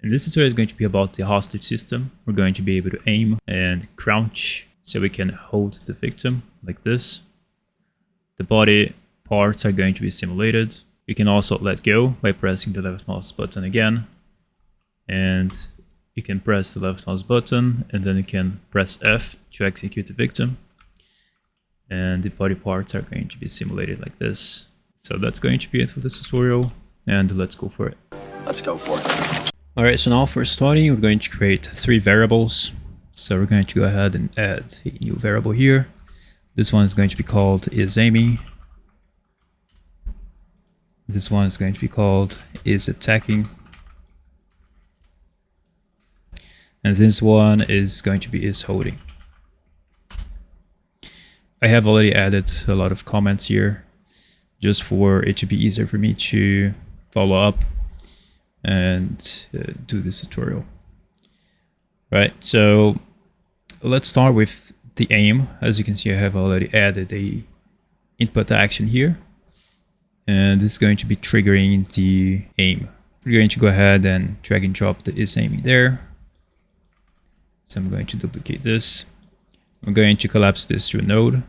And this tutorial is going to be about the hostage system. We're going to be able to aim and crouch so we can hold the victim like this. The body parts are going to be simulated. You can also let go by pressing the left mouse button again. And you can press the left mouse button and then you can press F to execute the victim. And the body parts are going to be simulated like this. So that's going to be it for this tutorial, and let's go for it. Let's go for it. Alright, so now for starting, we're going to create 3 variables. So we're going to go ahead and add a new variable here. This one is going to be called isAiming. This one is going to be called isAttacking. And this one is going to be isHolding. I have already added a lot of comments here, just for it to be easier for me to follow up and do this tutorial. Right, so let's start with the aim. As you can see, I have already added a input action here, and this is going to be triggering the aim. We're going to go ahead and drag and drop the isAiming there. So I'm going to duplicate this. I'm going to collapse this to a node,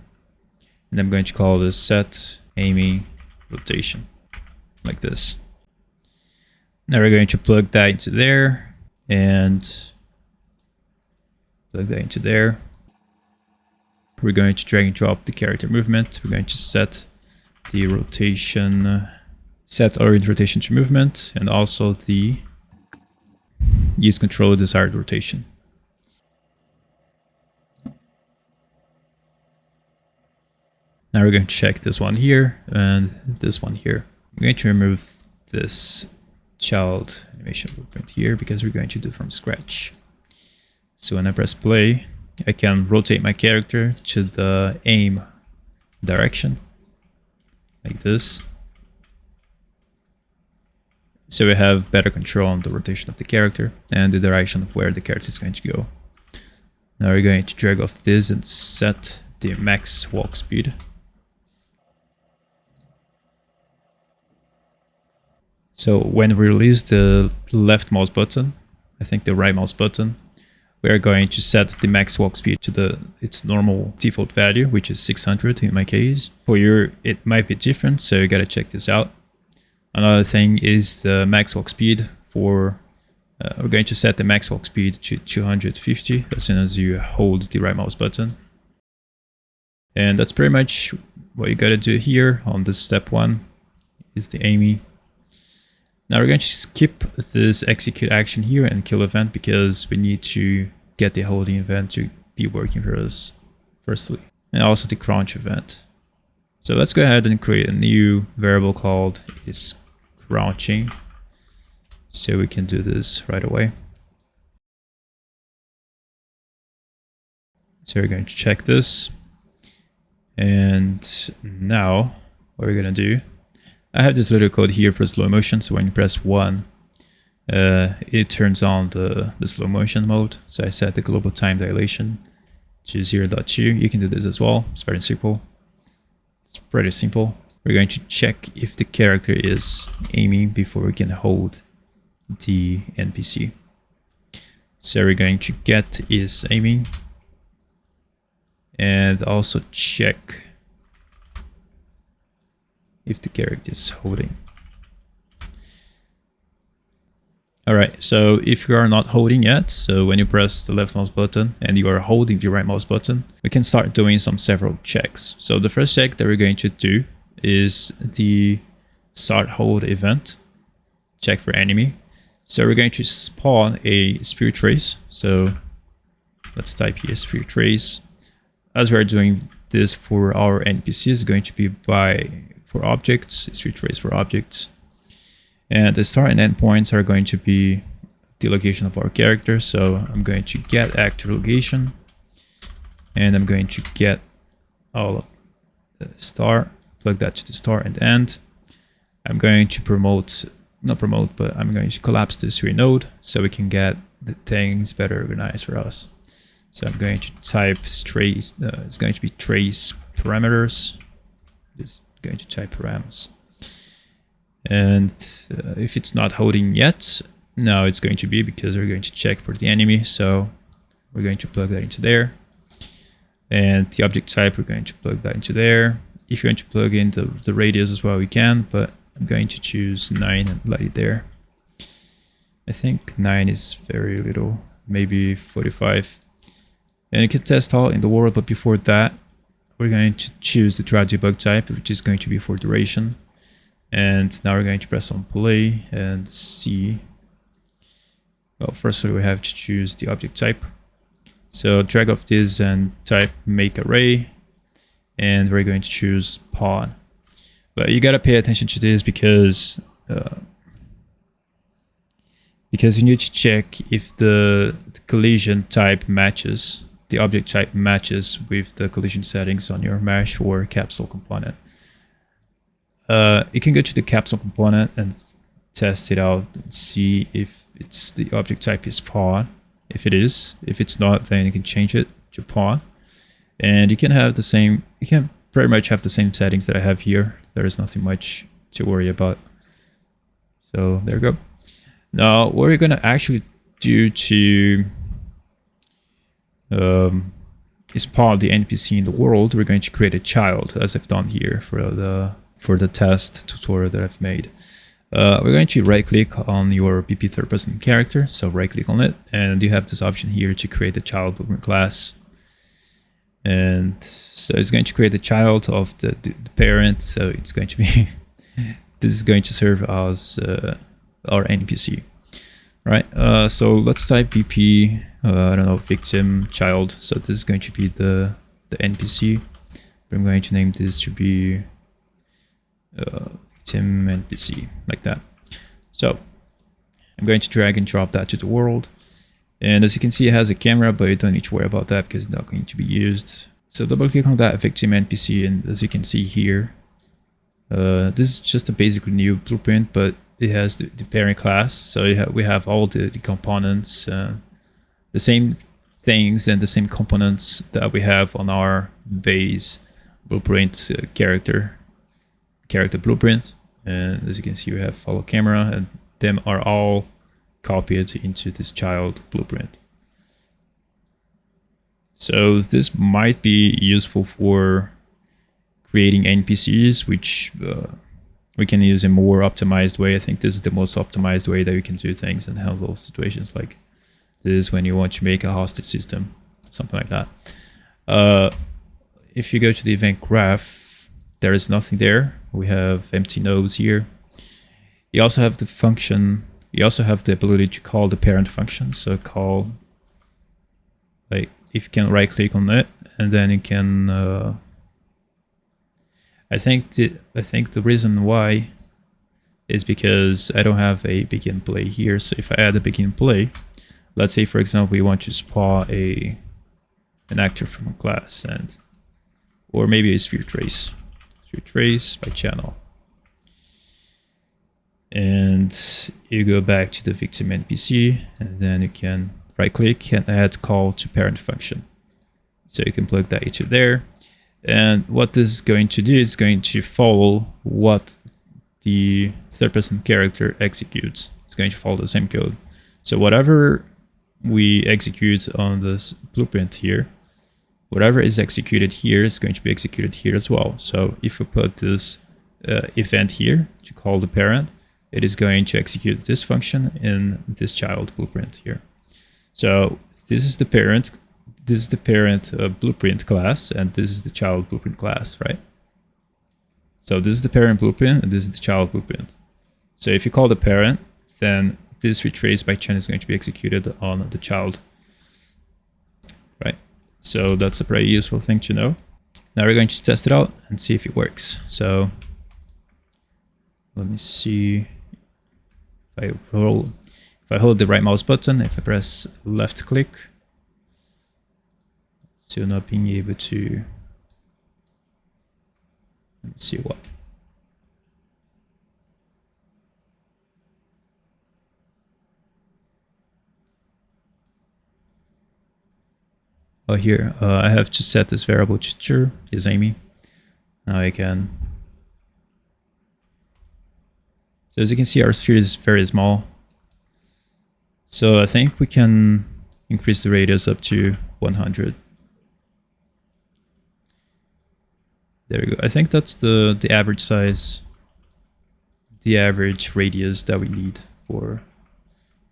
and I'm going to call this set aiming rotation, like this. Now we're going to plug that into there, and plug that into there. We're going to drag and drop the character movement. We're going to set the rotation, set orient rotation to movement, and also the use control desired rotation. Now we're going to check this one here and this one here. I'm going to remove this child animation blueprint here because we're going to do from scratch. So when I press play, I can rotate my character to the aim direction, like this. So we have better control on the rotation of the character and the direction of where the character is going to go. Now we're going to drag off this and set the max walk speed. So when we release the left mouse button, I think the right mouse button, we are going to set the max walk speed to its normal default value, which is 600 in my case. For you, it might be different, so you gotta check this out. Another thing is the max walk speed for, we're going to set the max walk speed to 250 as soon as you hold the right mouse button. And that's pretty much what you gotta do here on this step 1, is the aiming. Now we're going to skip this execute action here and kill event because we need to get the holding event to be working for us firstly, and also the crouch event. So let's go ahead and create a new variable called isCrouching, so we can do this right away. So we're going to check this, and now what we're going to do, I have this little code here for slow motion, so when you press 1, it turns on the slow motion mode. So I set the global time dilation to 0.2. You can do this as well. It's very simple. It's pretty simple. We're going to check if the character is aiming before we can hold the NPC. So we're going to get isAiming and also check if the character is holding. Alright, so if you are not holding yet, so when you press the left mouse button and you are holding the right mouse button, we can start doing several checks. So the first check that we're going to do is the start hold event, check for enemy. So we're going to spawn a sphere trace. So let's type here sphere trace. As we are doing this for our NPC, is going to be for objects, sphere trace for objects. And the start and end points are going to be the location of our character. So I'm going to get active location, and I'm going to get all of the start, plug that to the start and end. I'm going to not promote, but I'm going to collapse this to a node so we can get the things better organized for us. So I'm going to type trace, it's going to be trace parameters. Just going to type params, and if it's not holding yet, now it's going to be, because we're going to check for the enemy. So we're going to plug that into there. And the object type, we're going to plug that into there. If you want to plug in the radius as well, we can, but I'm going to choose 9 and let it there. I think 9 is very little, maybe 45. And you can test all in the world, but before that, we're going to choose the draw debug type, which is going to be for duration. And now we're going to press on play and see. Well, firstly, we have to choose the object type. So drag off this and type make array, and we're going to choose pod. But you gotta pay attention to this because you need to check if the collision type matches, the object type matches with the collision settings on your mesh or capsule component. You can go to the capsule component and test it out and see if it's the object type is pod. If it is, if it's not, then you can change it to pod. And you can have the same, you can pretty much have the same settings that I have here. There is nothing much to worry about. So there you go. Now, what we're going to actually do to is pod the NPC in the world, we're going to create a child, as I've done here for the test tutorial that I've made. We're going to right click on your BP third person character, so right click on it, and you have this option here to create a child blueprint class. And so it's going to create a child of the parent, so it's going to be this is going to serve as our NPC, right? So let's type BP, I don't know, victim child. So this is going to be the NPC. I'm going to name this to be victim NPC, like that. So I'm going to drag and drop that to the world. And as you can see, it has a camera, but you don't need to worry about that because it's not going to be used. So double click on that victim NPC, and as you can see here, this is just a basically new blueprint, but it has the parent class. So we have all the components, the same things and the same components that we have on our base blueprint character blueprint. And as you can see, we have follow camera, and them are all copied into this child blueprint. So this might be useful for creating NPCs, which we can use a more optimized way. I think this is the most optimized way that we can do things and handle situations like this when you want to make a hostage system, something like that. If you go to the event graph, there is nothing there. We have empty nodes here. You also have the function. You also have the ability to call the parent function. So call, like, if you can right click on it, and then you can. I think the reason why is because I don't have a begin play here. So if I add a begin play, let's say for example we want to spawn an actor from a class, and or maybe a sphere trace by channel. And you go back to the victim NPC, and then you can right click and add call to parent function. So you can plug that into there. And what this is going to do is going to follow what the third person character executes. It's going to follow the same code. So whatever we execute on this blueprint here, whatever is executed here is going to be executed here as well. So if we put this event here to call the parent, it is going to execute this function in this child blueprint here. So this is the parent. This is the parent blueprint class, and this is the child blueprint class, right? So this is the parent blueprint, and this is the child blueprint. So if you call the parent, then this retrace by channel is going to be executed on the child, right? So that's a very useful thing to know. Now we're going to test it out and see if it works. So let me see. If I hold the right mouse button, if I press left click, still not being able to. Let me see what. Oh, here I have to set this variable to true. Is Amy. Now I can. So as you can see, our sphere is very small. So I think we can increase the radius up to 100. There we go. I think that's the average size, the average radius that we need for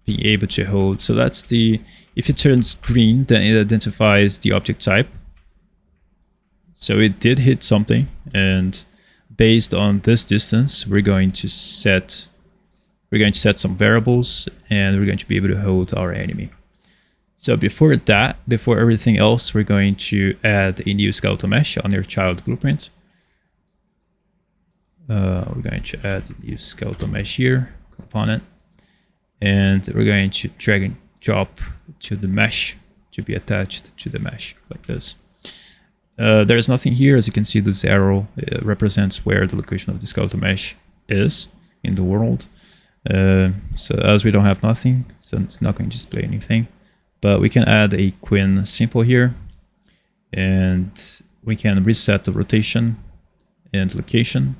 being able to hold. So that's the, if it turns green, then it identifies the object type. So it did hit something, and based on this distance, we're going to set some variables, and we're going to be able to hold our enemy. So before that, before everything else, we're going to add a new skeletal mesh on your child blueprint. We're going to add a new skeletal mesh here, component, and we're going to drag and drop to the mesh to be attached to the mesh like this. There's nothing here. As you can see, this arrow represents where the location of the skeletal mesh is in the world. So as we don't have nothing, so it's not going to display anything. But we can add a Queen symbol here, and we can reset the rotation and location.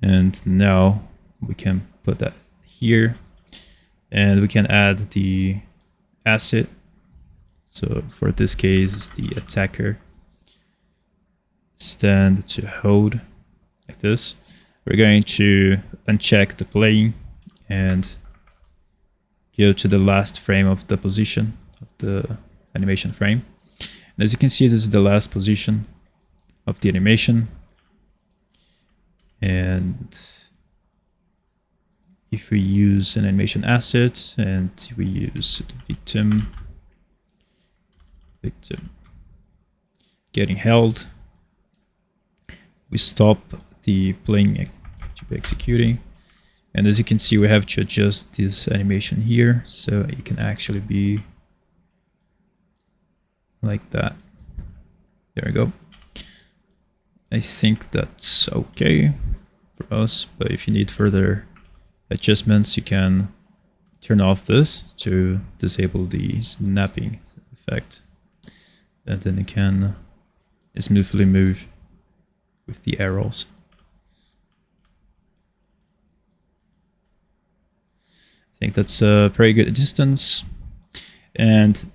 And now we can put that here, and we can add the asset. So for this case, the attacker stand to hold like this. We're going to uncheck the playing and go to the last frame of the position of the animation frame. And as you can see, this is the last position of the animation. And if we use an animation asset and we use victim getting held, we stop the playing to be executing. And as you can see, we have to adjust this animation here, so it can actually be like that. There we go. I think that's okay for us, but if you need further adjustments, you can turn off this to disable the snapping effect, and then it can smoothly move with the arrows. I think that's a pretty good distance. And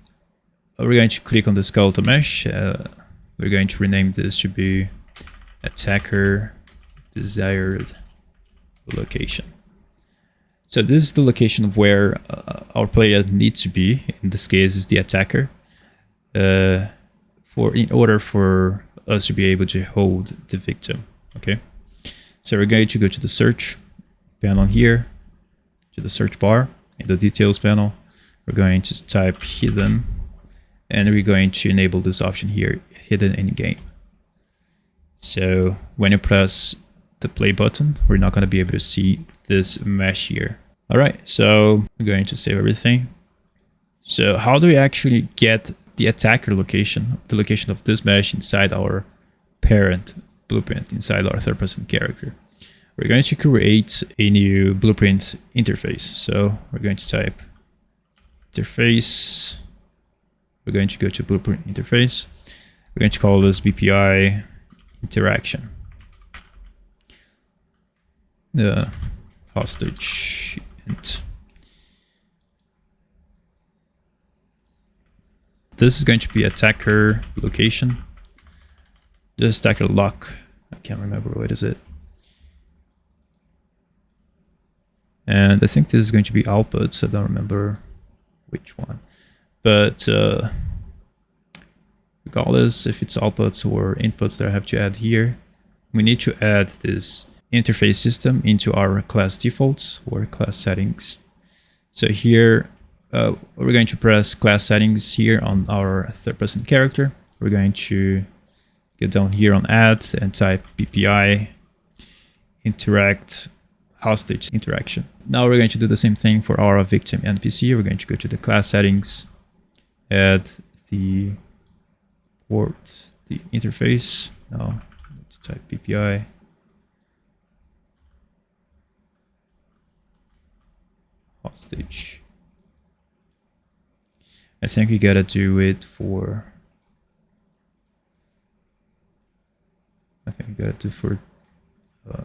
we're going to click on the skeletal mesh. We're going to rename this to be attacker desired location. So this is the location of where our player needs to be. In this case, is the attacker. In order for us to be able to hold the victim. Okay, so we're going to go to the search panel here, to the search bar in the details panel. We're going to type hidden, and we're going to enable this option here, hidden in game. So when you press the play button, we're not going to be able to see this mesh here. All right, so we're going to save everything. So how do we actually get the attacker location, the location of this mesh inside our parent blueprint, inside our third-person character? We're going to create a new blueprint interface. So we're going to type interface. We're going to go to blueprint interface. We're going to call this BPI interaction. The hostage int. This is going to be attacker location. This attacker lock. I can't remember what is it. And I think this is going to be outputs. I don't remember which one. But regardless if it's outputs or inputs that I have to add here, we need to add this interface system into our class defaults or class settings. So here, we're going to press class settings here on our third-person character. We're going to go down here on add and type BPI interact hostage interaction. Now we're going to do the same thing for our victim NPC. We're going to go to the class settings, add the port, the interface. Now let's type BPI hostage. I think you gotta do it for. I think you gotta do for the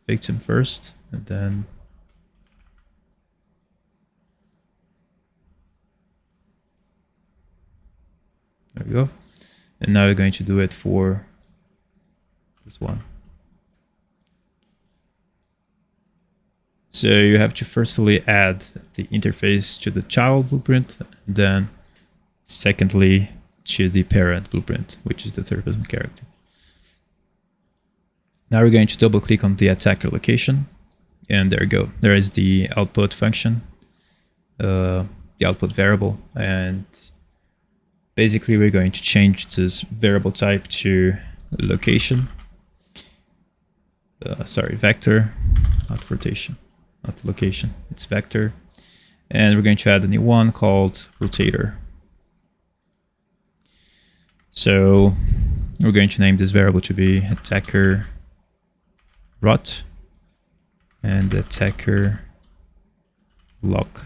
victim first, and then There we go. And now we're going to do it for this one. So you have to firstly add the interface to the child blueprint, and then secondly to the parent blueprint, which is the third-person character. Now we're going to double click on the attacker location, and there you go. There is the output function, the output variable, and basically we're going to change this variable type to location. Sorry, vector, not rotation, not location, it's vector. And we're going to add a new one called rotator. So we're going to name this variable to be attacker rot and attacker lock.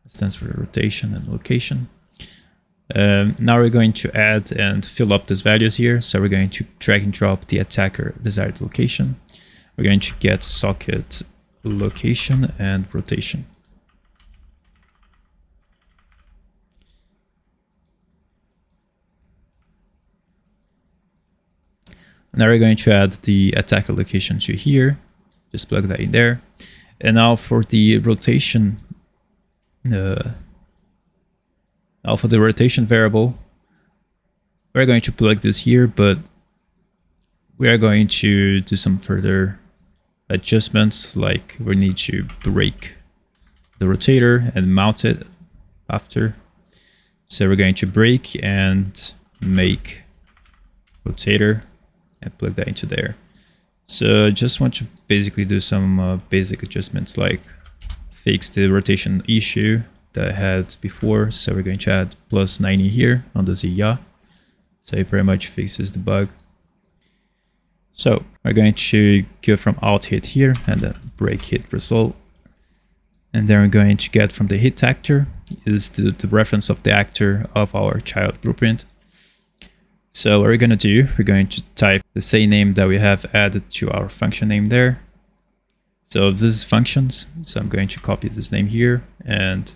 That stands for rotation and location. Now we're going to add and fill up these values here. So we're going to drag and drop the attacker desired location. We're going to get socket location and rotation. Now we're going to add the attacker location to here. Just plug that in there. And now for the rotation, variable, we're going to plug this here, but we are going to do some further adjustments, like we need to break the rotator and mount it after. So we're going to break and make rotator and plug that into there. So I just want to basically do some basic adjustments, like fix the rotation issue that I had before. So we're going to add plus 90 here on the ZIA. So it pretty much fixes the bug. So we're going to go from alt hit here and then break hit result. And then we're going to get from the hit actor is the reference of the actor of our child blueprint. So what we're going to do, we're going to type the same name that we have added to our function name there. So this is functions. So I'm going to copy this name here and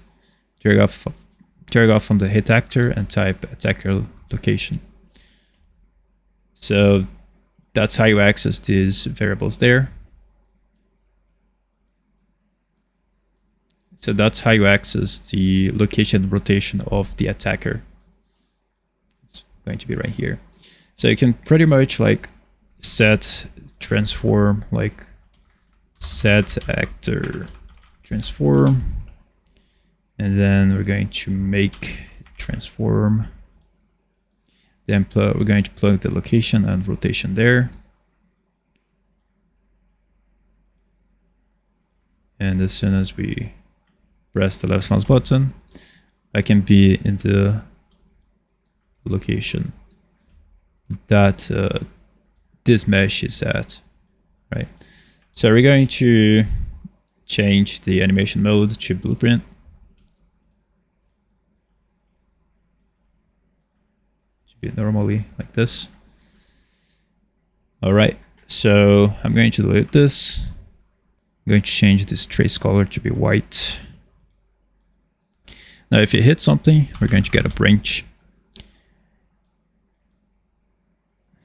drag off from the hit actor and type attacker location. So that's how you access these variables there. So that's how you access the location and rotation of the attacker. It's going to be right here. So you can pretty much like set transform, like set actor transform, and then we're going to make transform. Then we're going to plug the location and rotation there. And as soon as we press the left mouse button, I can be in the location that this mesh is at, right? So we're going to change the animation mode to blueprint. Be normally like this. All right, so I'm going to delete this. I'm going to change this trace color to be white. Now, if you hit something, we're going to get a branch.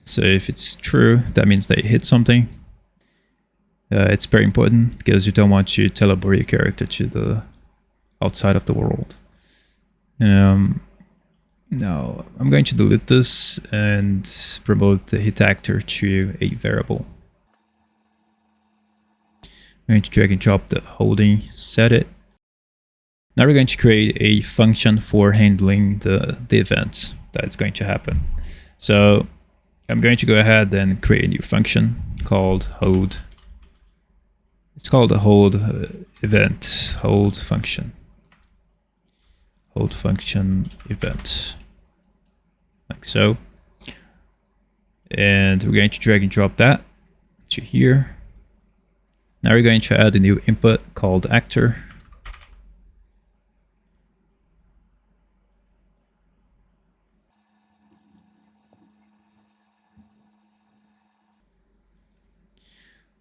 So if it's true, that means that you hit something. It's very important because you don't want to teleport your character to the outside of the world. Now, I'm going to delete this and promote the hit actor to a variable. I'm going to drag and drop the holding, set it. Now we're going to create a function for handling the events that's going to happen. So I'm going to go ahead and create a new function called hold. It's called a hold event, hold function. Hold function event. Like so. And we're going to drag and drop that to here. Now we're going to add a new input called actor.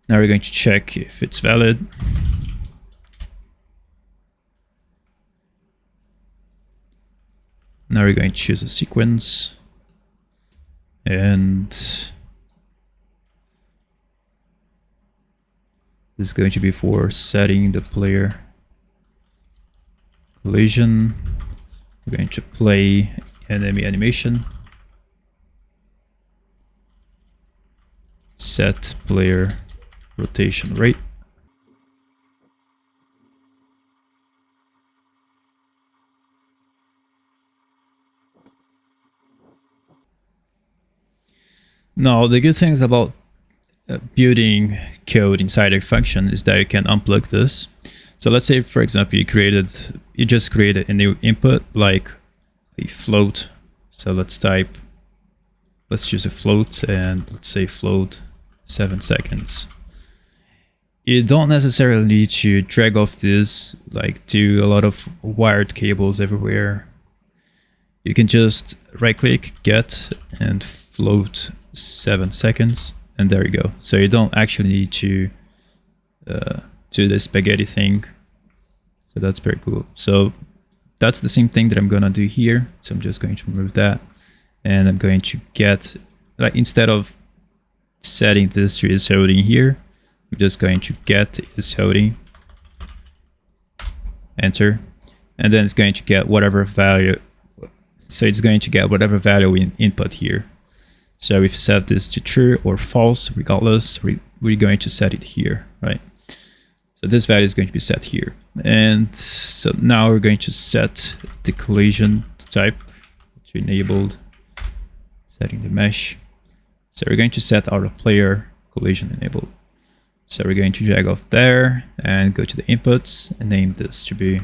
Now we're going to check if it's valid. Now we're going to choose a sequence, and this is going to be for setting the player collision. We're going to play enemy animation, set player rotation rate. Now, the good things about building code inside a function is that you can unplug this. So let's say, for example, you just created a new input like a float. So let's choose a float, and let's say float 7 seconds. You don't necessarily need to drag off this, like do a lot of wired cables everywhere. You can just right click, get, and float 7 seconds, and there you go. So you don't actually need to do the spaghetti thing. So that's very cool. So that's the same thing that I'm gonna do here. So I'm just going to remove that, and I'm going to get, like, instead of setting this to is holding here, I'm just going to get is holding, enter, and then it's going to get whatever value. So it's going to get whatever value we input here. So if you set this to true or false, regardless, we're going to set it here, right? So this value is going to be set here. And so now we're going to set the collision type to enabled, setting the mesh. So we're going to set our player collision enabled. So we're going to drag off there and go to the inputs and name this to be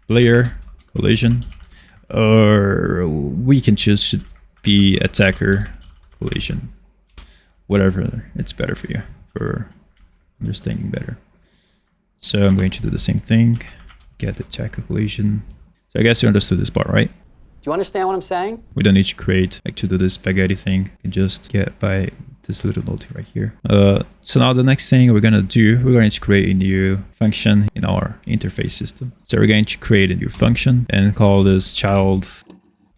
player collision, or we can choose to be attacker collision, whatever it's better for you, for understanding better. So I'm going to do the same thing, get the attacker collision. So I guess you understood this part, right? Do you understand what I'm saying? We don't need to create, like, to do this spaghetti thing. You can just get by this little note right here. So now the next thing we're gonna do, we're going to create a new function in our interface system. So we're going to create a new function and call this child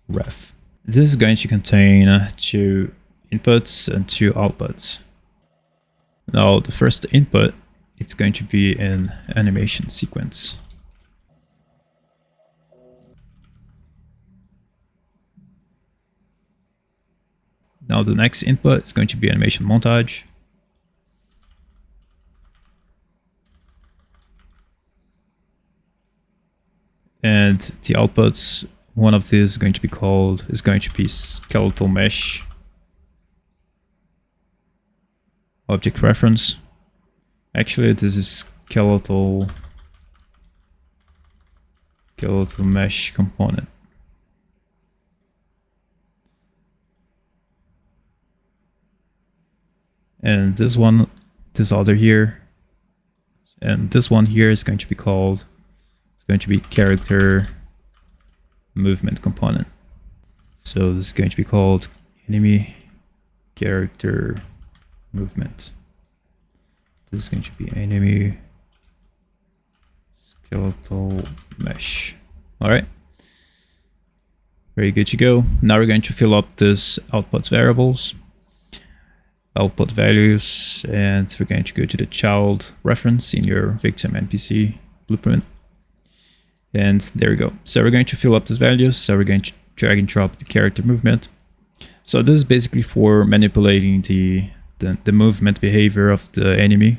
ref. This is going to contain 2 inputs and 2 outputs. Now the first input, it's going to be an animation sequence. Now the next input is going to be animation montage. And the outputs, one of these is going to be skeletal mesh object reference. Actually, this is skeletal mesh component. And this other here, and this one here is going to be called, it's going to be character movement component. So this is going to be called enemy character movement. This is going to be enemy skeletal mesh. All right, very good to go. Now we're going to fill up this outputs variables, output values, and we're going to go to the child reference in your victim NPC blueprint. And there we go. So we're going to fill up these values. So we're going to drag and drop the character movement. So this is basically for manipulating the movement behavior of the enemy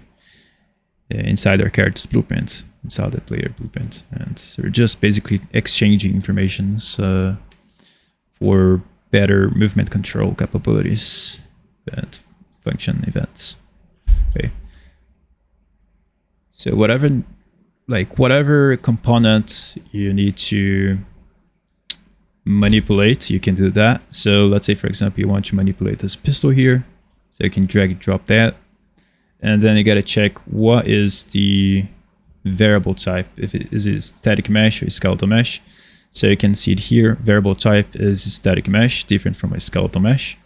inside our character's blueprint, inside the player blueprint. And so we're just basically exchanging informations for better movement control capabilities and function events. Okay. So whatever component you need to manipulate, you can do that. So let's say, for example, you want to manipulate this pistol here. So you can drag and drop that. And then you got to check what is the variable type. If it is a static mesh or skeletal mesh. So you can see it here. Variable type is static mesh, different from a skeletal mesh.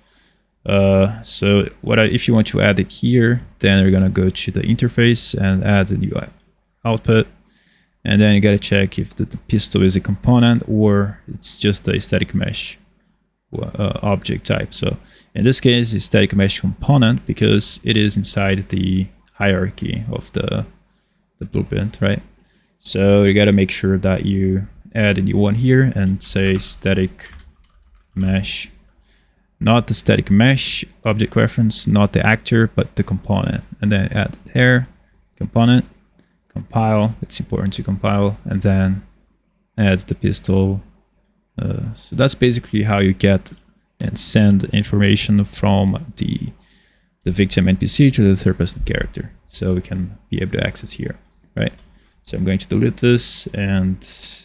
So if you want to add it here, then you're gonna go to the interface and add a new output, And then you gotta check if the pistol is a component or it's just a static mesh object type. So in this case, it's static mesh component because it is inside the hierarchy of the blueprint, right? So you gotta make sure that you add a new one here and say static mesh, not the static mesh object reference, not the actor, but the component. And then add there, component, compile, it's important to compile, and then add the pistol. So that's basically how you get and send information from the victim NPC to the third person character. So we can be able to access here, right? So I'm going to delete this and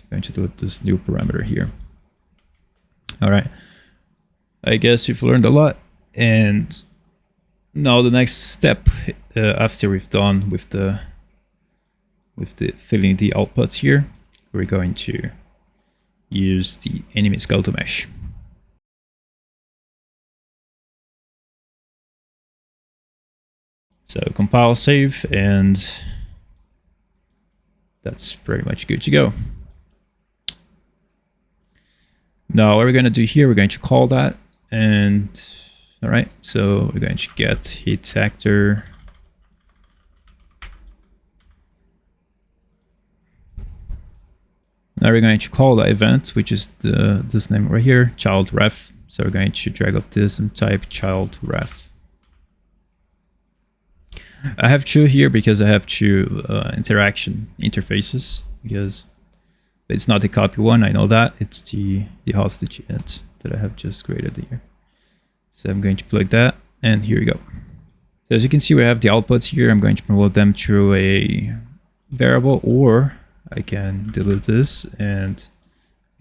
I'm going to delete this new parameter here. All right. I guess you've learned a lot. And now the next step after we've done with the filling the outputs here, we're going to use the enemy skeletal mesh. So compile, save, and that's pretty much good to go. Now what we're going to do here, we're going to call that, and all right, so we're going to get hit actor. Now we're going to call the event, which is this name right here, child ref. So we're going to drag off this and type child ref. I have two here because I have two interaction interfaces, because it's not the copy one, I know that. It's the hostage int that I have just created here. So I'm going to plug that, and here we go. So as you can see, we have the outputs here. I'm going to promote them through a variable, or I can delete this and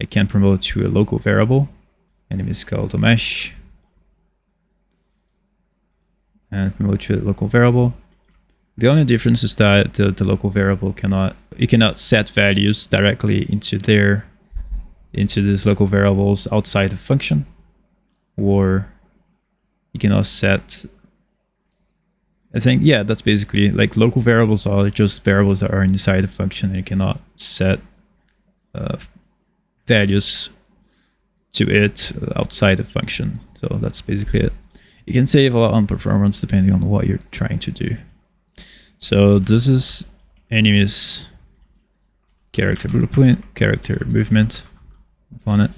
I can promote to a local variable, enemy skeletal mesh, and promote to a local variable. The only difference is that the local variable you cannot set values directly into these local variables outside the function, or you cannot set, I think, yeah, that's basically like local variables are just variables that are inside the function, and you cannot set values to it outside the function. So that's basically it. You can save a lot on performance depending on what you're trying to do. So this is enemy's character blueprint, character movement component,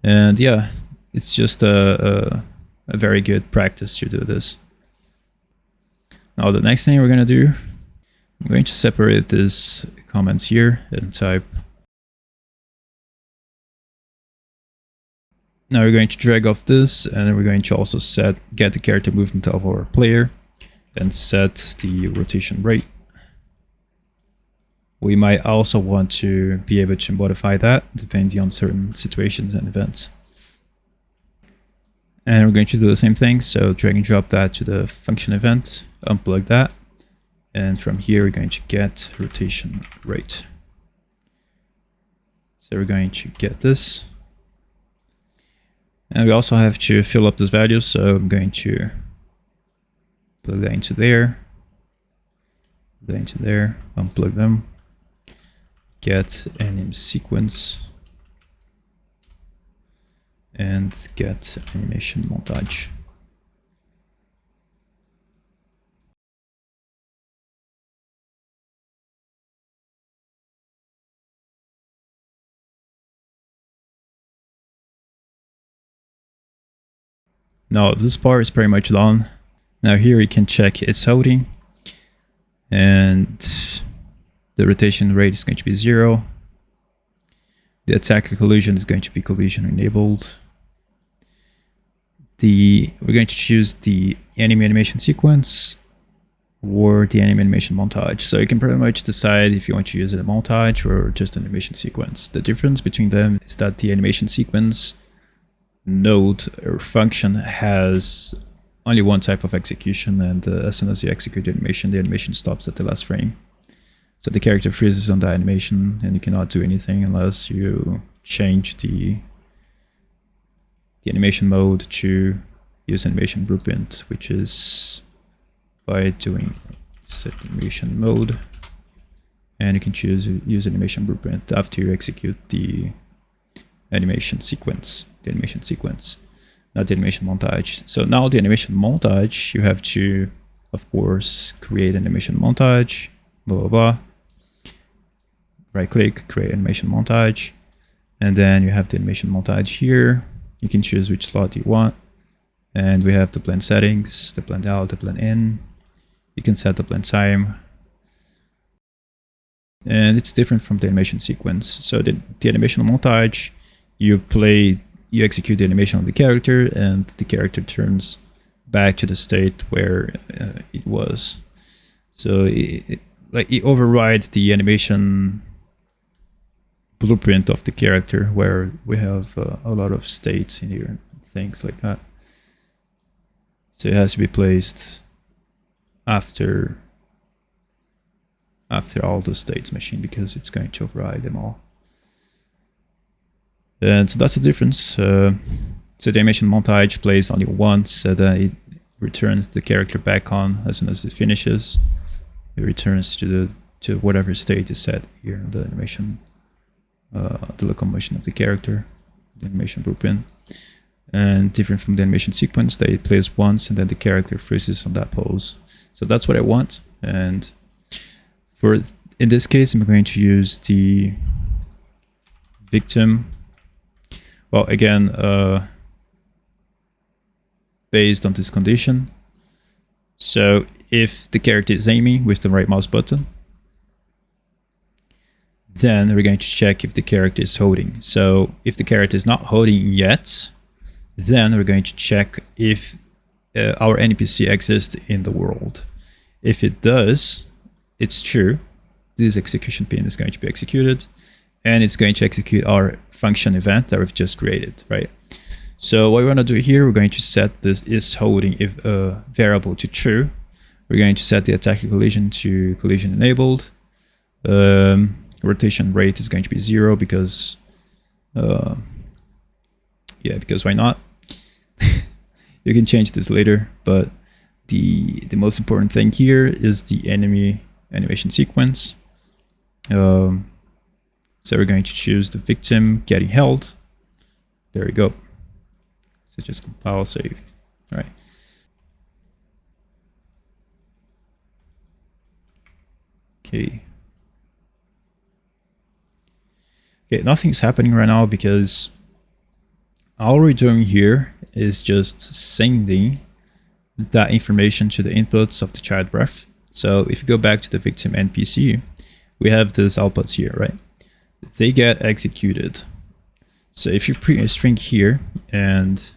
and yeah, it's just a very good practice to do this. Now the next thing we're gonna do, I'm going to separate these comments here and type. Now we're going to drag off this, and then we're going to also get the character movement of our player and set the rotation rate. We might also want to be able to modify that depending on certain situations and events. And we're going to do the same thing, so drag and drop that to the function event, unplug that, and from here we're going to get rotation rate. So we're going to get this. And we also have to fill up this value, so I'm going to plug that into there, unplug them, get anim sequence, and get animation montage. Now this part is pretty much done. Now here you can check its holding, and the rotation rate is going to be 0. The attacker collision is going to be collision enabled. We're going to choose the anime animation sequence or the anime animation montage. So you can pretty much decide if you want to use a montage or just an animation sequence. The difference between them is that the animation sequence node or function has only one type of execution, and as soon as you execute the animation stops at the last frame. So the character freezes on the animation, and you cannot do anything unless you change the animation mode to use animation blueprint, which is by doing set animation mode and you can choose use animation blueprint after you execute the animation sequence, not the animation montage. So now the animation montage, you have to, of course, create animation montage, blah, blah, blah. Right click, create animation montage. And then you have the animation montage here. You can choose which slot you want. And we have the blend settings, the blend out, the blend in. You can set the blend time. And it's different from the animation sequence. So the animation montage, you execute the animation of the character, and the character turns back to the state where it was. So it overrides the animation blueprint of the character, where we have a lot of states in here, things like that. So it has to be placed after all the states machine, because it's going to override them all. And so that's the difference. So the animation montage plays only once, so then it returns the character back on as soon as it finishes. It returns to whatever state is set here in the animation, the locomotion of the character, the animation blueprint. And different from the animation sequence, that it plays once and then the character freezes on that pose. So that's what I want. And in this case, I'm going to use the victim. Well, again, based on this condition. So if the character is aiming with the right mouse button, then we're going to check if the character is holding. So if the character is not holding yet, then we're going to check if our NPC exists in the world. If it does, it's true. This execution pin is going to be executed, and it's going to execute our function event that we've just created, right? So what we want to do here, we're going to set this is holding variable to true. We're going to set the attack collision to collision enabled. Rotation rate is going to be 0 because, because why not? You can change this later, but the most important thing here is the enemy animation sequence. So we're going to choose the victim getting held. There we go. So just compile, save. All right. Okay. Okay, nothing's happening right now because all we're doing here is just sending that information to the inputs of the child ref. So if you go back to the victim NPC, we have these outputs here, right? They get executed. So if you print a string here, and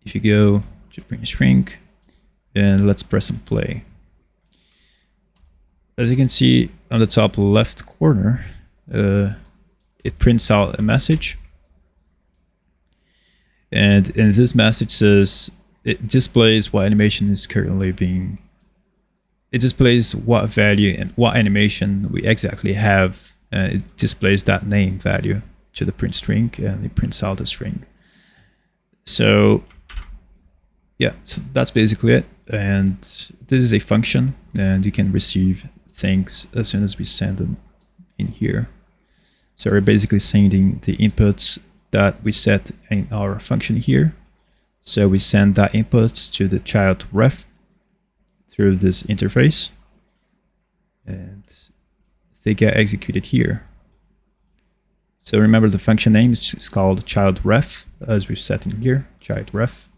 if you go to print a string, and let's press and play. As you can see on the top left corner, it prints out a message. And in this message says, it displays what animation is currently being, it displays what value and what animation we exactly have. It displays that name value to the print string, and it prints out the string. So yeah, so that's basically it. And this is a function, and you can receive things as soon as we send them in here. So we're basically sending the inputs that we set in our function here. So we send that input to the child ref through this interface, and they get executed here. So remember, the function name is called child ref, as we've set in here, child ref.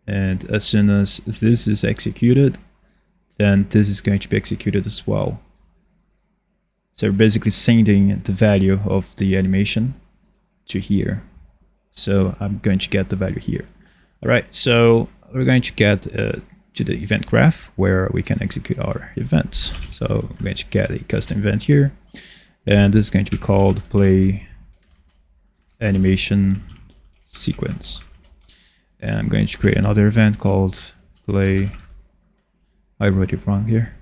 And as soon as this is executed, then this is going to be executed as well. So we're basically sending the value of the animation to here. So I'm going to get the value here. All right, so we're going to get to the event graph where we can execute our events. So I'm going to get a custom event here, and this is going to be called play animation sequence. And I'm going to create another event called play, I wrote it wrong here,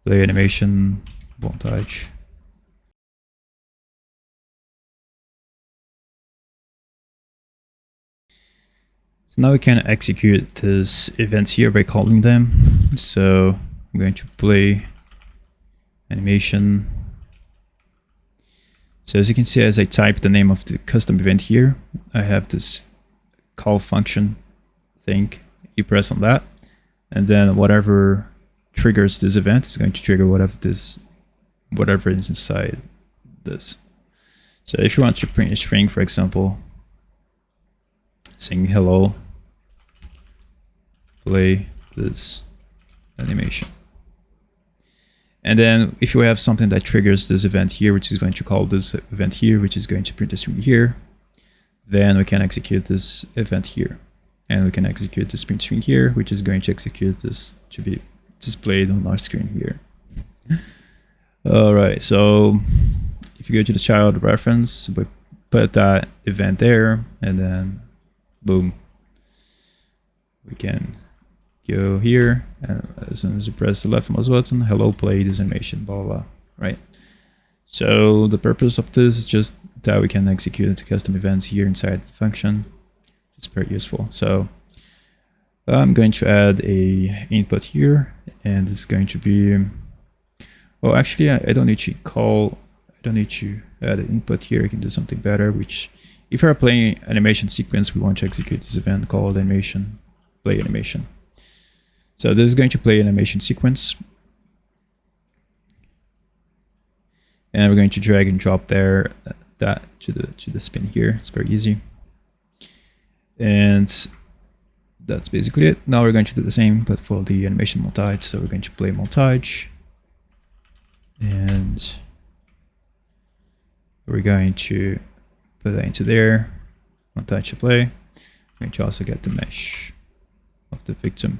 play animation montage. So now we can execute these events here by calling them. So I'm going to play animation. So as you can see, as I type the name of the custom event here, I have this call function thing. You press on that, and then whatever triggers this event is going to trigger whatever is inside this. So if you want to print a string, for example, saying hello, play this animation. And then if you have something that triggers this event here, which is going to call this event here, which is going to print a string here, then we can execute this event here. And we can execute this print string here, which is going to execute this to be displayed on our screen here. All right, so if you go to the child reference, we put that event there, and then boom, we can go here, and as soon as you press the left mouse button, hello, play this animation, blah, blah, blah, right? So the purpose of this is just that we can execute custom events here inside the function. It's very useful. So I'm going to add a input here, and it's going to be, well, actually I don't need to add an input here. I can do something better, which if you're playing animation sequence, we want to execute this event called animation, play animation. So this is going to play an animation sequence, and we're going to drag and drop that to the spin here. It's very easy, and that's basically it. Now we're going to do the same, but for the animation montage. So we're going to play montage, and we're going to put that into there. Montage to play. We're going to also get the mesh of the victim.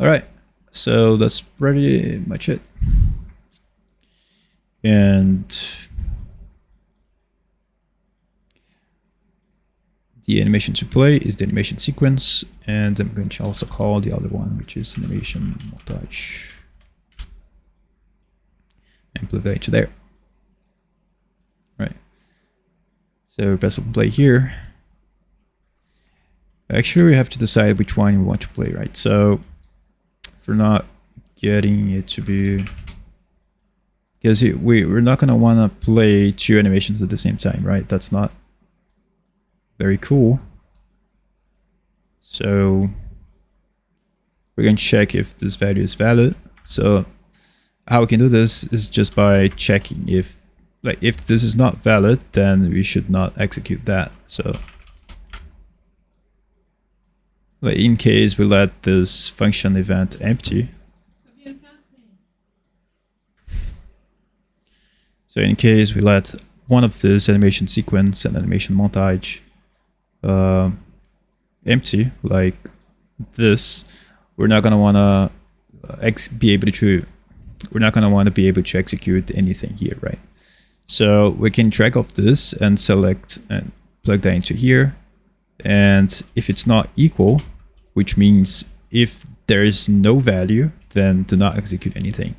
All right, so that's pretty much it. And the animation to play is the animation sequence, and I'm going to also call the other one, which is animation montage, and put that into there. Right. So press on play here. Actually, we have to decide which one we want to play, right? So for not getting it to be, because we're not going to want to play two animations at the same time, right? That's not very cool. So we're going to check if this value is valid. So how we can do this is just by checking if this is not valid, then we should not execute that. So in case we let this function event empty. So in case we let one of this animation sequence and animation montage empty, like this, we're not gonna wanna be able to execute anything here, right? So we can drag off this and select and plug that into here. And if it's not equal, which means if there is no value, then do not execute anything.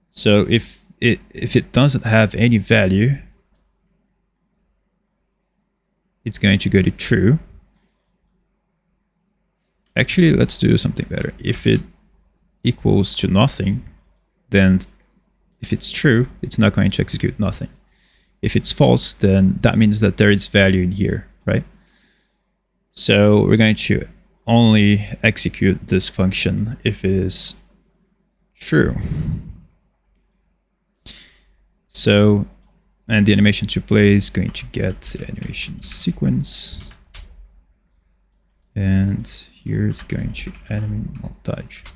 So if it doesn't have any value, it's going to go to true. Actually, let's do something better. If it equals to nothing, then if it's true, it's not going to execute nothing. If it's false, then that means that there is value in here, right? So we're going to only execute this function if it is true. So, and the animation to play is going to get the animation sequence. And here it's going to animate montage.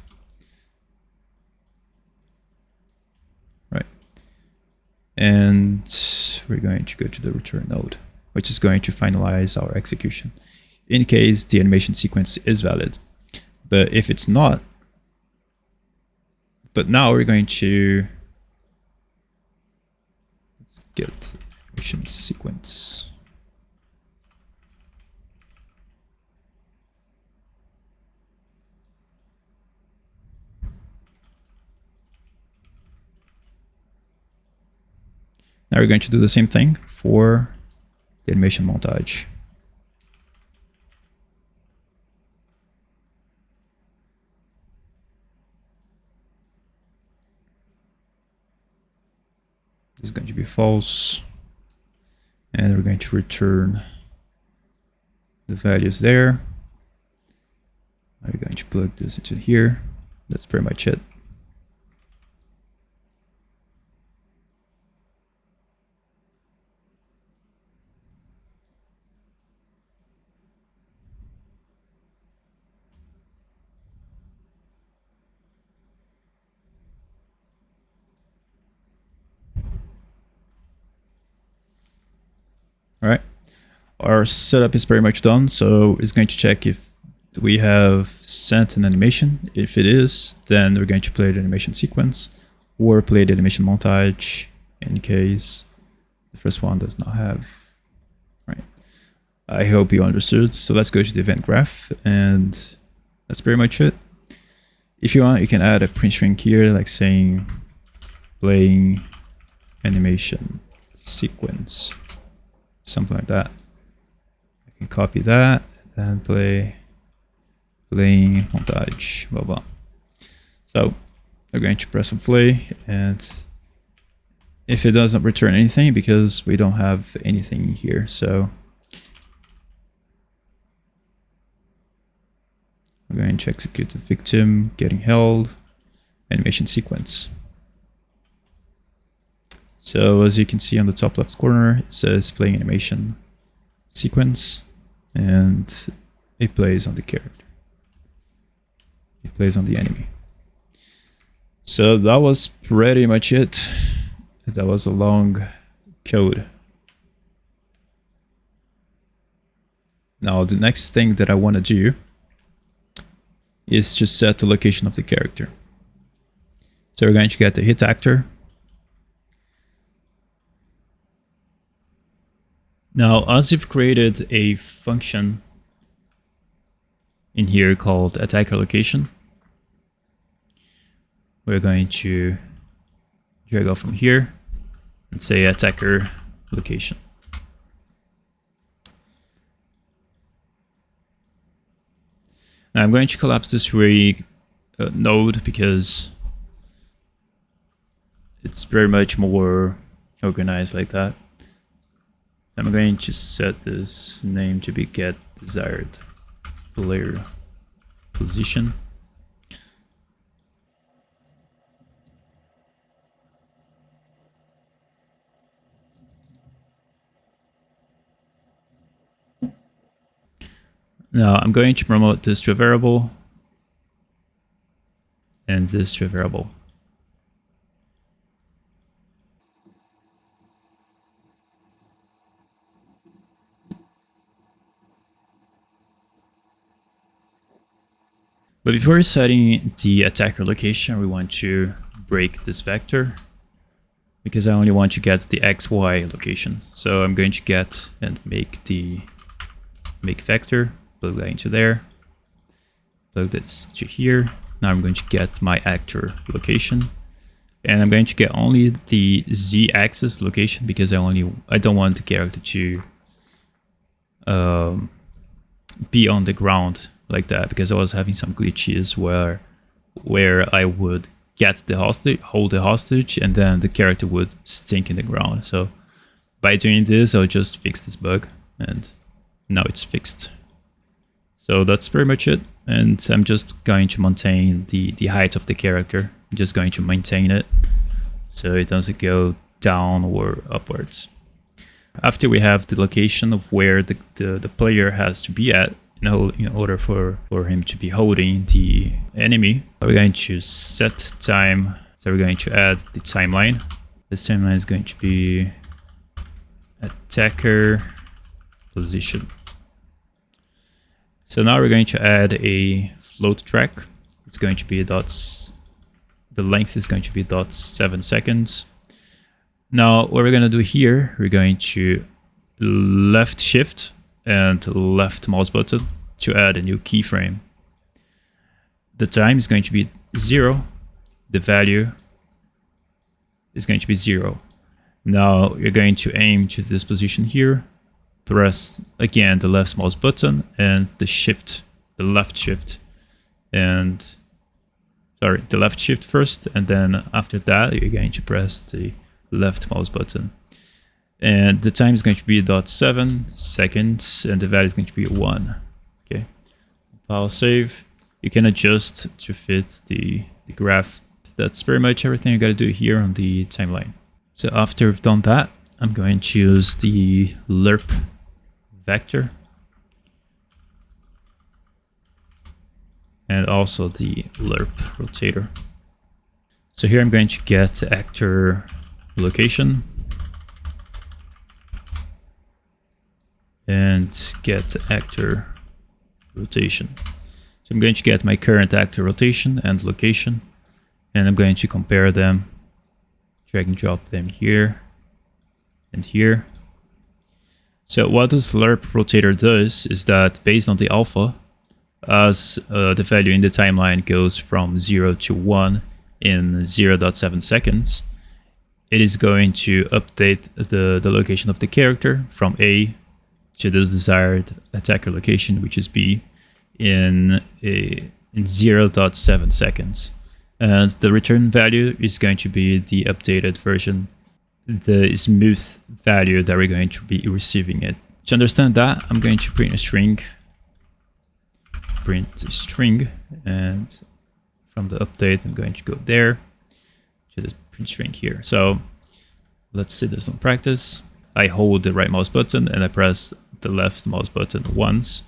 Right. And we're going to go to the return node, which is going to finalize our execution in case the animation sequence is valid. But if it's not, but now we're going to get animation sequence. Now we're going to do the same thing for the animation montage. is going to be false. And we're going to return the values there. We're going to plug this into here. That's pretty much it. All right, our setup is pretty much done. So it's going to check if we have sent an animation. If it is, then we're going to play the animation sequence or play the animation montage in case the first one does not have. Right. I hope you understood. So let's go to the event graph, and that's pretty much it. If you want, you can add a print string here, like saying playing animation sequence, something like that. I can copy that and playing montage, blah blah. So we're going to press on play, and if it doesn't return anything, because we don't have anything here, so we're going to execute the victim getting held animation sequence. So as you can see on the top left corner, it says playing animation sequence, and it plays on the character. It plays on the enemy. So that was pretty much it. That was a long code. Now the next thing that I want to do is just set the location of the character. So we're going to get the hit actor. Now, as we've created a function in here called attacker location, we're going to drag off from here and say attacker location. Now I'm going to collapse this array node because it's very much more organized like that. I'm going to set this name to be get desired player position. Now I'm going to promote this to a variable and this to a variable. But before setting the attacker location, we want to break this vector because I only want to get the XY location. So I'm going to get and make the make vector, plug that into there, plug this to here. Now I'm going to get my actor location, and I'm going to get only the Z-axis location because I don't want the character to be on the ground like that, because I was having some glitches where I would get the hostage, hold the hostage, and then the character would stink in the ground. So by doing this, I'll just fix this bug, and now it's fixed. So that's pretty much it. And I'm just going to maintain the height of the character. I'm just going to maintain it so it doesn't go down or upwards. After we have the location of where the player has to be at, in order for him to be holding the enemy, we're going to set time. So we're going to add the timeline. This timeline is going to be attacker position. So now we're going to add a float track. It's going to be the length is going to be 0.7 seconds. Now what we're going to do here, we're going to left shift and left mouse button to add a new keyframe. The time is going to be 0. The value is going to be 0. Now you're going to aim to this position here. Press again the left mouse button and the left shift first, and then after that you're going to press the left mouse button. And the time is going to be 0.7 seconds, and the value is going to be 1. Okay, file save. You can adjust to fit the graph. That's pretty much everything you got to do here on the timeline. So after we've done that, I'm going to use the lerp vector and also the lerp rotator. So here I'm going to get actor location and get actor rotation. So I'm going to get my current actor rotation and location, and I'm going to compare them, drag and drop them here and here. So what this lerp rotator does is that based on the alpha, as the value in the timeline goes from 0 to 1 in 0.7 seconds, it is going to update the location of the character from A to the desired attacker location, which is B, in 0.7 seconds. And the return value is going to be the updated version, the smooth value that we're going to be receiving it. To understand that, I'm going to print a string, and from the update, I'm going to go there to the print string here. So let's see this on practice. I hold the right mouse button and I press the left mouse button once.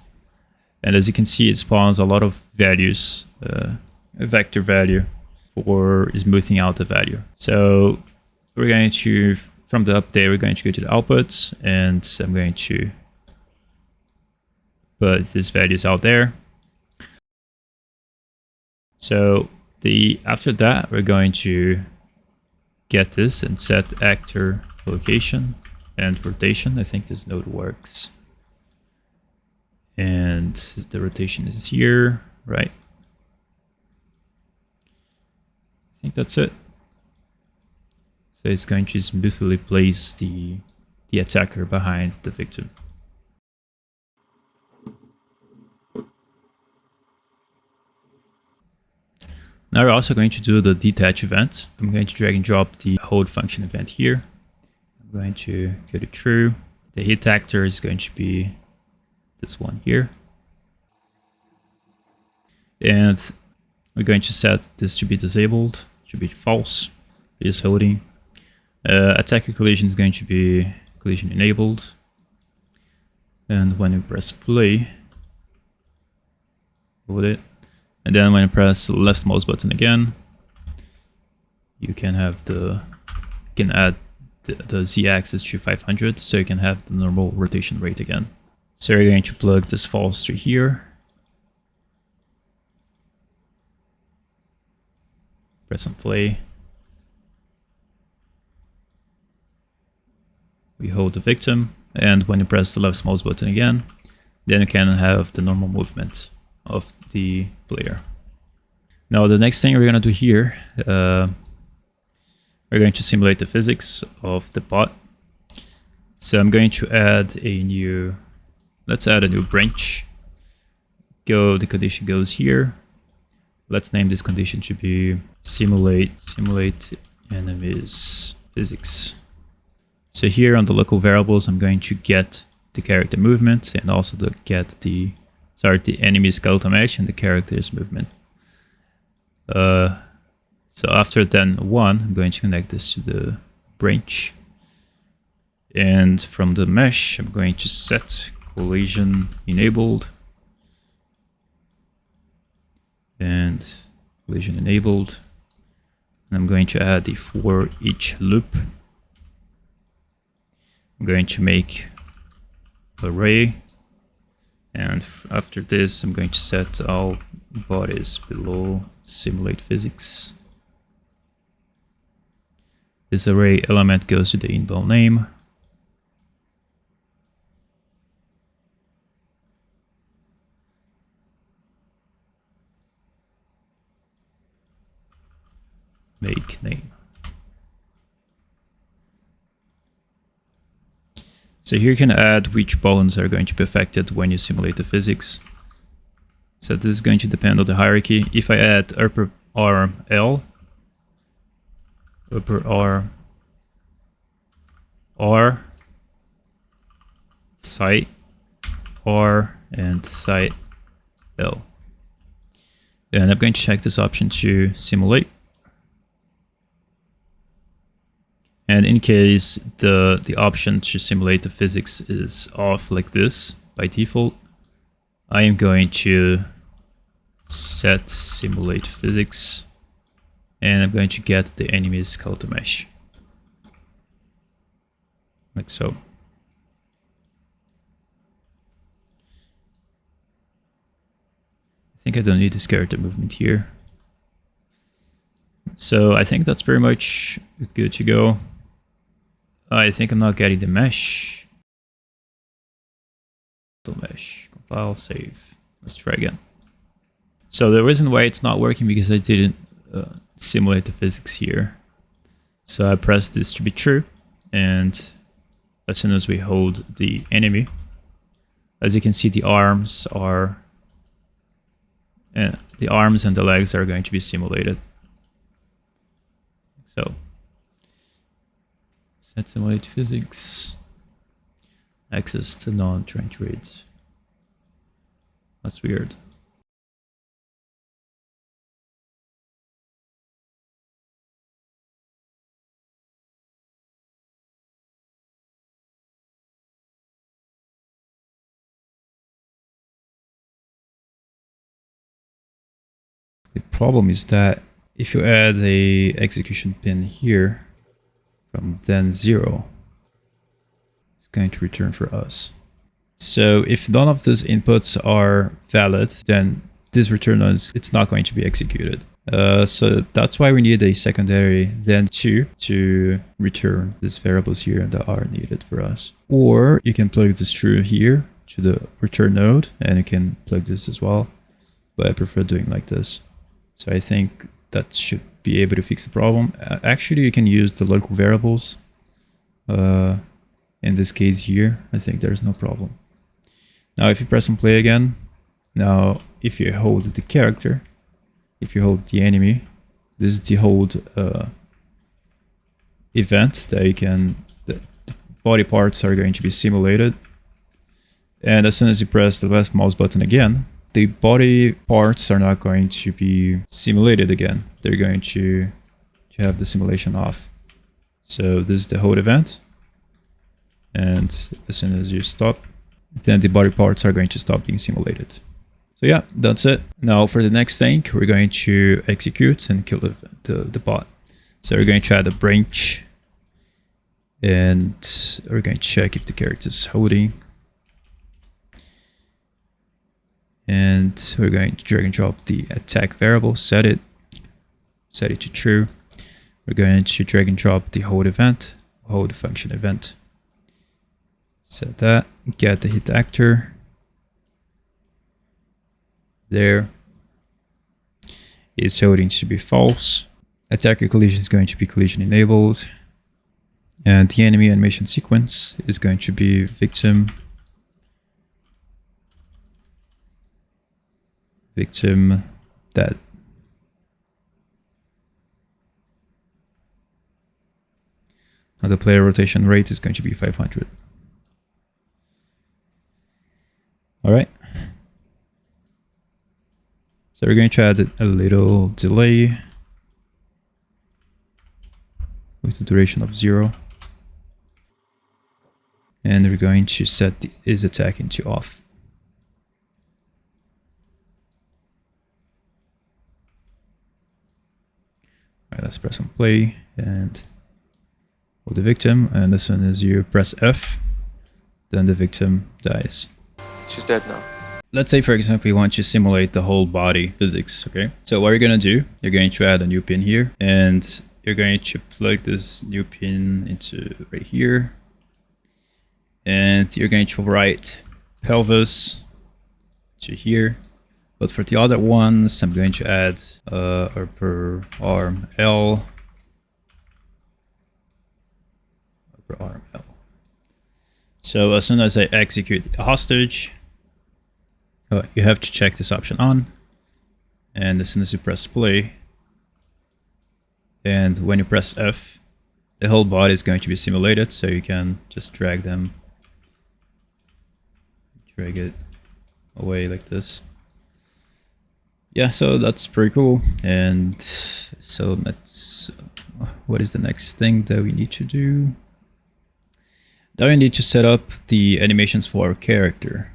And as you can see, it spawns a lot of values, a vector value for smoothing out the value. So we're going to, from the update, we're going to go to the outputs, and I'm going to put these values out there. So after that, we're going to get this and set actor location and rotation. I think this node works. And the rotation is here, right? I think that's it. So it's going to smoothly place the attacker behind the victim. Now we're also going to do the detach event. I'm going to drag and drop the hold function event here. I'm going to go to true. The hit actor is going to be this one here. And we're going to set this to be disabled, to be false, is holding. Attacker collision is going to be collision enabled. And when you press play, hold it. And then when you press the left mouse button again, you can have add the z-axis to 500, so you can have the normal rotation rate again. So we're going to plug this false to here. Press on play. We hold the victim, and when you press the left mouse button again, then you can have the normal movement of the player. Now the next thing we're going to do here, we're going to simulate the physics of the bot. So I'm going to add a new, let's add a new branch. The condition goes here. Let's name this condition to be simulate enemies physics. So here on the local variables, I'm going to get the character movement and also get the enemy skeletal mesh and the character's movement. So after then 1, I'm going to connect this to the branch. And from the mesh, I'm going to set collision enabled. And collision enabled. And I'm going to add the for each loop. I'm going to make array. And after this, I'm going to set all bodies below simulate physics. This array element goes to the inbound name. Make name. So here you can add which bones are going to be affected when you simulate the physics. So this is going to depend on the hierarchy. If I add upper arm L, upper arm R, site, R, and site L. And I'm going to check this option to simulate. And in case the option to simulate the physics is off like this by default, I am going to set simulate physics, and I'm going to get the enemy's skeletal mesh. Like so. I think I don't need this character movement here. So I think that's pretty much good to go. I think I'm not getting the mesh. The mesh, compile, save. Let's try again. So the reason why it's not working because I didn't simulate the physics here. So I press this to be true, and as soon as we hold the enemy, as you can see, the arms and the legs are going to be simulated. So set simulate physics, access to non-trench rates. That's weird. The problem is that if you add a execution pin here from then 0, it's going to return for us. So if none of those inputs are valid, then this return it's not going to be executed. So that's why we need a secondary then 2 to return these variables here that are needed for us. Or you can plug this through here to the return node, and you can plug this as well, but I prefer doing like this. So I think that should be able to fix the problem. Actually, you can use the local variables. In this case here, I think there's no problem. Now, if you press and play again, now if you hold the character, if you hold the enemy, this is the hold event that you can, the body parts are going to be simulated. And as soon as you press the left mouse button again, the body parts are not going to be simulated again. They're going to have the simulation off. So this is the hold event. And as soon as you stop, then the body parts are going to stop being simulated. So yeah, that's it. Now for the next thing, we're going to execute and kill the bot. So we're going to add a branch, and we're going to check if the character is holding. And we're going to drag and drop the attack variable, set it to true. We're going to drag and drop the hold event, hold function event. Set that, get the hit actor. There. Is holding to be false. Attacker collision is going to be collision enabled. And the enemy animation sequence is going to be victim dead. Now the player rotation rate is going to be 500. All right. So we're going to add a little delay with the duration of 0. And we're going to set is attack into off. All right, let's press on play and hold the victim. And as soon as you press F, then the victim dies. She's dead now. Let's say, for example, you want to simulate the whole body physics, okay? So what you're going to do, you're going to add a new pin here, and you're going to plug this new pin into right here. And you're going to write pelvis to here. But for the other ones, I'm going to add upper arm L. Upper arm L. So as soon as I execute the hostage, you have to check this option on. And as soon as you press play, and when you press F, The whole body is going to be simulated, so you can just drag it away like this. Yeah, so that's pretty cool. And so what is the next thing that we need to do? Now we need to set up the animations for our character.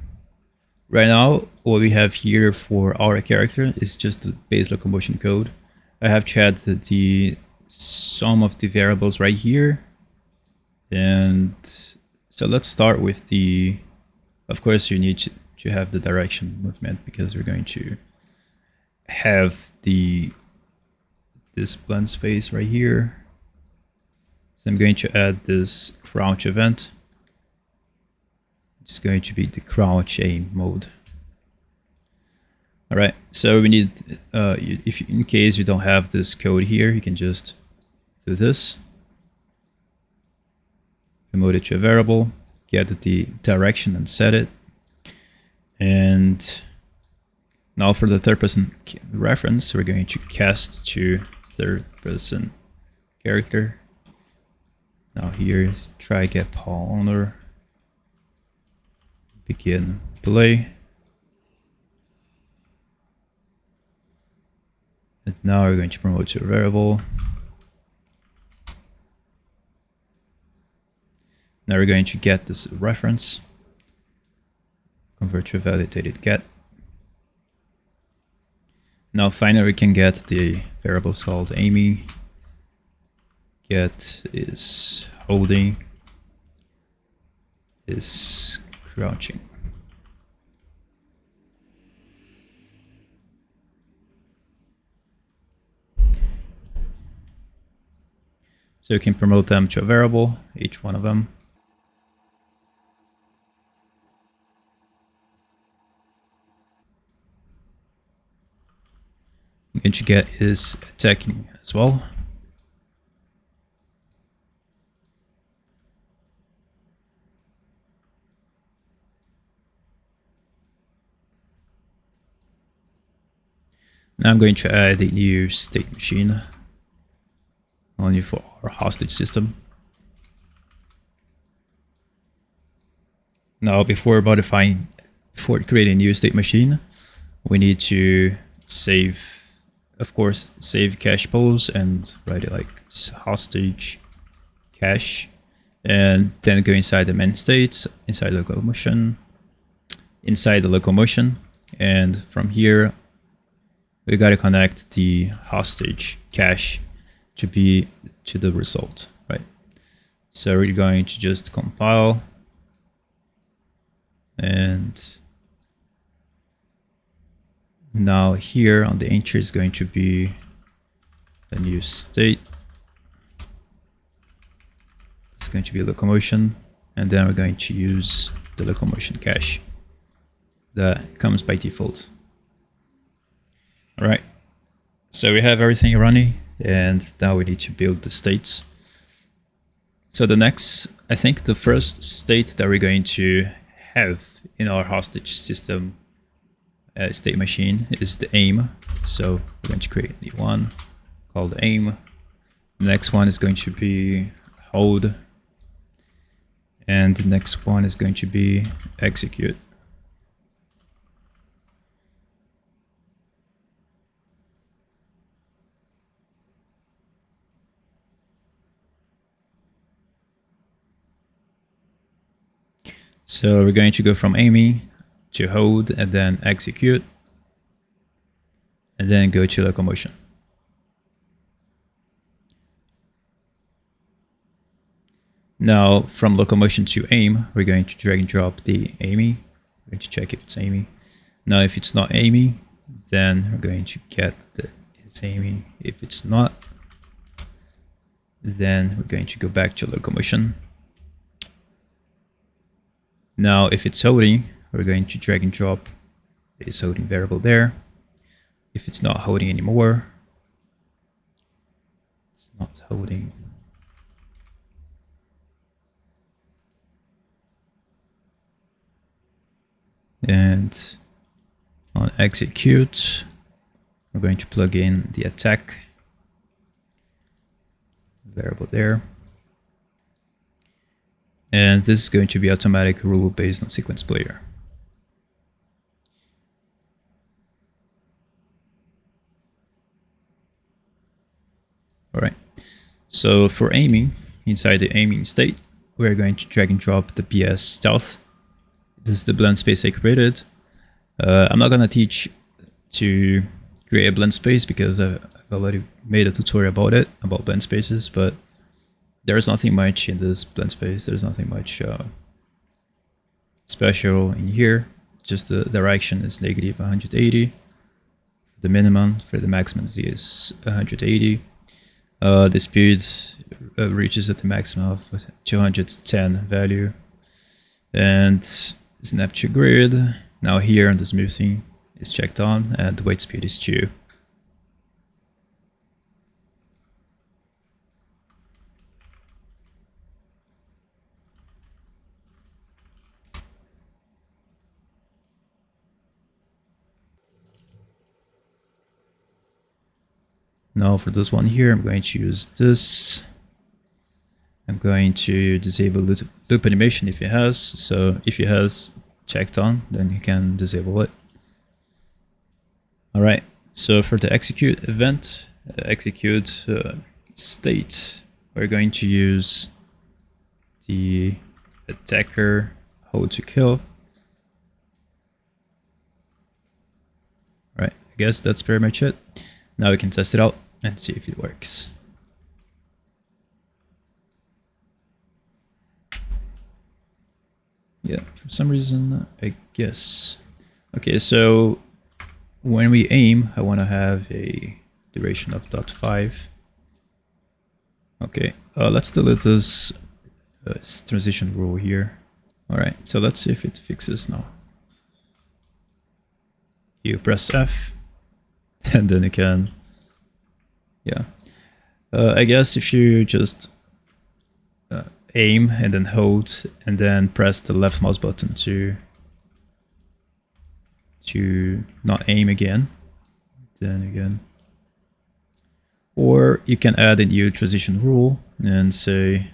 Right now, what we have here for our character is just the base locomotion code. I have added the some of the variables right here. And so let's start with the, of course you need to have the direction movement, because we're going to have this blend space right here. So I'm going to add this crouch event. It's going to be the crouch aim mode. All right, so we need, in case you don't have this code here, you can just do this. Promote it to a variable, get the direction and set it. And now for the third person reference, we're going to cast to third person character. Now here is try get Paul owner. Begin play. And now we're going to promote to a variable. Now we're going to get this reference. Convert to a validated get. Now finally we can get the variables called aiming. Get is holding, is crouching. So you can promote them to a variable, each one of them. I'm going to get is attacking as well. Now I'm going to add a new state machine only for our hostage system. Now before creating a new state machine, we need to save, of course, save cache pools and write it like hostage cache, and then go inside the main states, inside the locomotion, and from here we got to connect the hostage cache to be to the result, right? So we're going to just compile, and now here on the entry is going to be a new state. It's going to be locomotion, and then we're going to use the locomotion cache that comes by default. All right, so we have everything running, and now we need to build the states. So I think the first state that we're going to have in our hostage system state machine is the aim. So we're going to create the one called aim. The next one is going to be hold, and the next one is going to be execute. So we're going to go from aiming to hold and then execute, and then go to locomotion. Now from locomotion to aim, we're going to drag and drop the aiming. We're going to check if it's aiming. Now if it's not aiming, then we're going to get the it's aiming. If it's not, then we're going to go back to locomotion. Now if it's holding, we're going to drag and drop this holding variable there. If it's not holding anymore, it's not holding. And on execute, we're going to plug in the attack variable there. And this is going to be automatic rule based on sequence player. All right, so for aiming, inside the aiming state, we're going to drag and drop the PS stealth. This is the blend space I created. I'm not gonna teach to create a blend space because I've already made a tutorial about it, about blend spaces, but there's nothing much in this blend space. There's nothing much special in here. Just the direction is negative 180. The minimum for the maximum is 180. The speed reaches at the maximum of 210 value. And snapshot grid, now here on the smoothing is checked on, and the weight speed is 2. Now for this one here, I'm going to use this. I'm going to disable loop animation if it has. So if it has checked on, then you can disable it. All right, so for the execute event, execute state, we're going to use the attacker hold to kill. All right, I guess that's pretty much it. Now we can test it out and see if it works. Yeah, for some reason, I guess. Okay, so when we aim, I want to have a duration of 0.5. Okay, let's delete this transition rule here. All right, so let's see if it fixes now. You press F, and then you can, yeah. I guess if you just aim and then hold and then press the left mouse button to not aim again, then again. Or you can add a new transition rule and say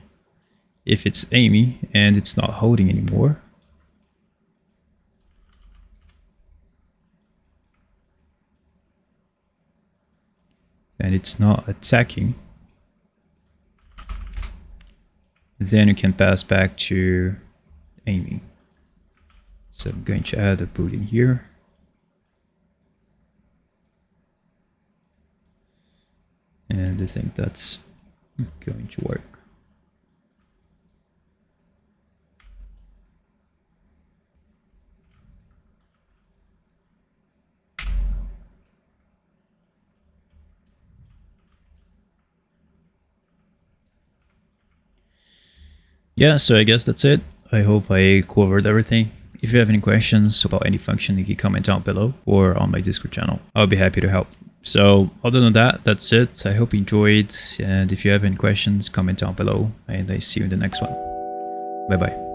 if it's aiming and it's not holding anymore, and it's not attacking, then you can pass back to aiming. So I'm going to add a boolean here. And I think that's going to work. Yeah, so I guess that's it. I hope I covered everything. If you have any questions about any function, you can comment down below or on my Discord channel. I'll be happy to help. So other than that, that's it. I hope you enjoyed. And if you have any questions, comment down below. And I see you in the next one. Bye bye.